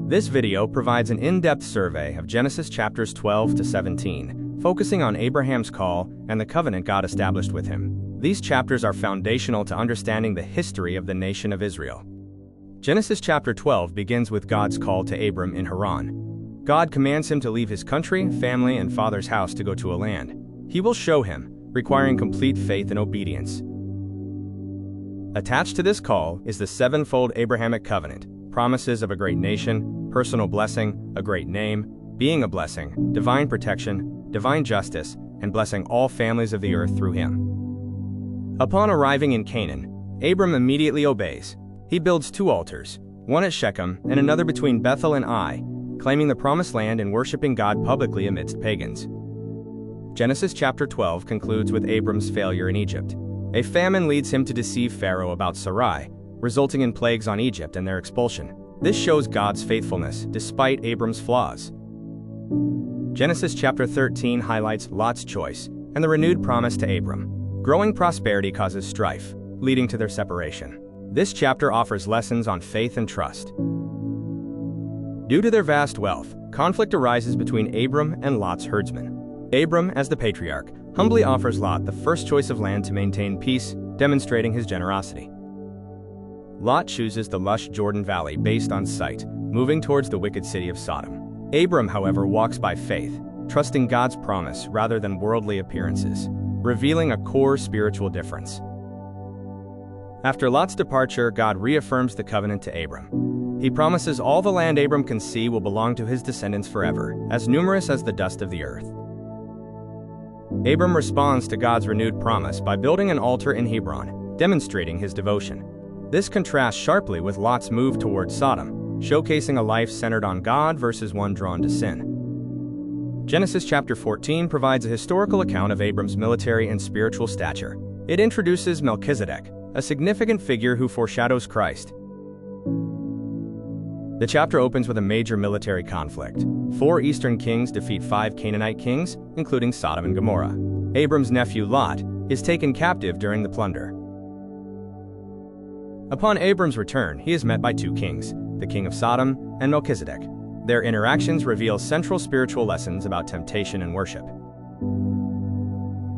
This video provides an in-depth survey of Genesis chapters 12 to 17, focusing on Abraham's call and the covenant God established with him. These chapters are foundational to understanding the history of the nation of Israel. Genesis chapter 12 begins with God's call to Abram in Haran. God commands him to leave his country, family, and father's house to go to a land he will show him, requiring complete faith and obedience. Attached to this call is the sevenfold Abrahamic covenant, promises of a great nation, personal blessing, a great name, being a blessing, divine protection, divine justice, and blessing all families of the earth through him. Upon arriving in Canaan, Abram immediately obeys. He builds two altars, one at Shechem and another between Bethel and Ai, claiming the promised land and worshiping God publicly amidst pagans. Genesis chapter 12 concludes with Abram's failure in Egypt. A famine leads him to deceive Pharaoh about Sarai, resulting in plagues on Egypt and their expulsion. This shows God's faithfulness, despite Abram's flaws. Genesis chapter 13 highlights Lot's choice and the renewed promise to Abram. Growing prosperity causes strife, leading to their separation. This chapter offers lessons on faith and trust. Due to their vast wealth, conflict arises between Abram and Lot's herdsmen. Abram, as the patriarch, humbly offers Lot the first choice of land to maintain peace, demonstrating his generosity. Lot chooses the lush Jordan Valley based on sight, moving towards the wicked city of Sodom. Abram, however, walks by faith, trusting God's promise rather than worldly appearances, revealing a core spiritual difference. After Lot's departure, God reaffirms the covenant to Abram. He promises all the land Abram can see will belong to his descendants forever, as numerous as the dust of the earth. Abram responds to God's renewed promise by building an altar in Hebron, demonstrating his devotion. This contrasts sharply with Lot's move towards Sodom, showcasing a life centered on God versus one drawn to sin. Genesis chapter 14 provides a historical account of Abram's military and spiritual stature. It introduces Melchizedek, a significant figure who foreshadows Christ. The chapter opens with a major military conflict. 4 eastern kings defeat 5 Canaanite kings, including Sodom and Gomorrah. Abram's nephew Lot is taken captive during the plunder. Upon Abram's return, he is met by 2 kings, the king of Sodom and Melchizedek. Their interactions reveal central spiritual lessons about temptation and worship.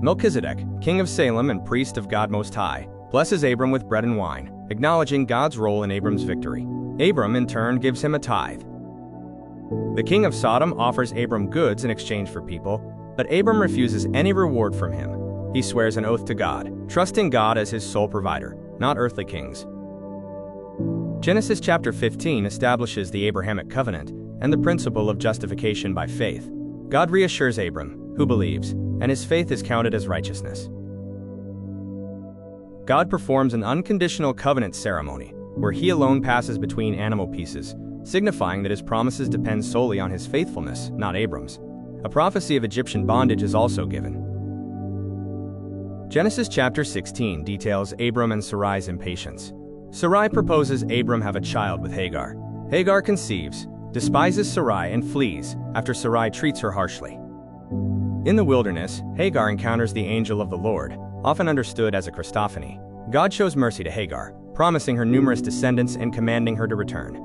Melchizedek, king of Salem and priest of God Most High, blesses Abram with bread and wine, acknowledging God's role in Abram's victory. Abram, in turn, gives him a tithe. The king of Sodom offers Abram goods in exchange for people, but Abram refuses any reward from him. He swears an oath to God, trusting God as his sole provider, not earthly kings. Genesis chapter 15 establishes the Abrahamic covenant and the principle of justification by faith. God reassures Abram, who believes, and his faith is counted as righteousness. God performs an unconditional covenant ceremony, where he alone passes between animal pieces, signifying that his promises depend solely on his faithfulness, not Abram's. A prophecy of Egyptian bondage is also given. Genesis chapter 16 details Abram and Sarai's impatience. Sarai proposes Abram have a child with Hagar. Hagar conceives, despises Sarai, and flees after Sarai treats her harshly. In the wilderness, Hagar encounters the angel of the Lord, often understood as a Christophany. God shows mercy to Hagar, promising her numerous descendants and commanding her to return.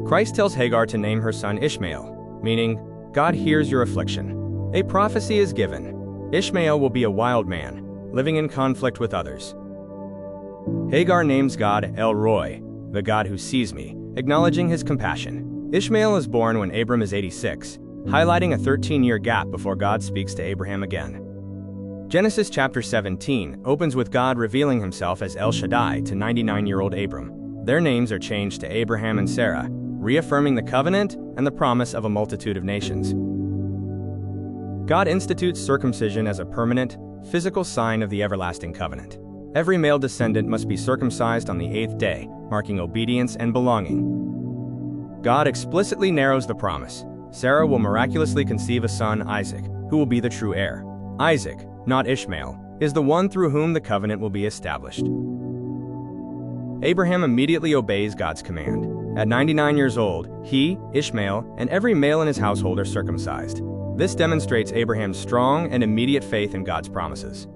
Christ tells Hagar to name her son Ishmael, meaning, God hears your affliction. A prophecy is given. Ishmael will be a wild man, living in conflict with others. Hagar names God El Roi, the God who sees me, acknowledging his compassion. Ishmael is born when Abram is 86, highlighting a 13-year gap before God speaks to Abraham again. Genesis chapter 17 opens with God revealing himself as El Shaddai to 99-year-old Abram. Their names are changed to Abraham and Sarah, reaffirming the covenant and the promise of a multitude of nations. God institutes circumcision as a permanent, physical sign of the everlasting covenant. Every male descendant must be circumcised on the 8th day, marking obedience and belonging. God explicitly narrows the promise. Sarah will miraculously conceive a son, Isaac, who will be the true heir. Isaac, not Ishmael, is the one through whom the covenant will be established. Abraham immediately obeys God's command. At 99 years old, he, Ishmael, and every male in his household are circumcised. This demonstrates Abraham's strong and immediate faith in God's promises.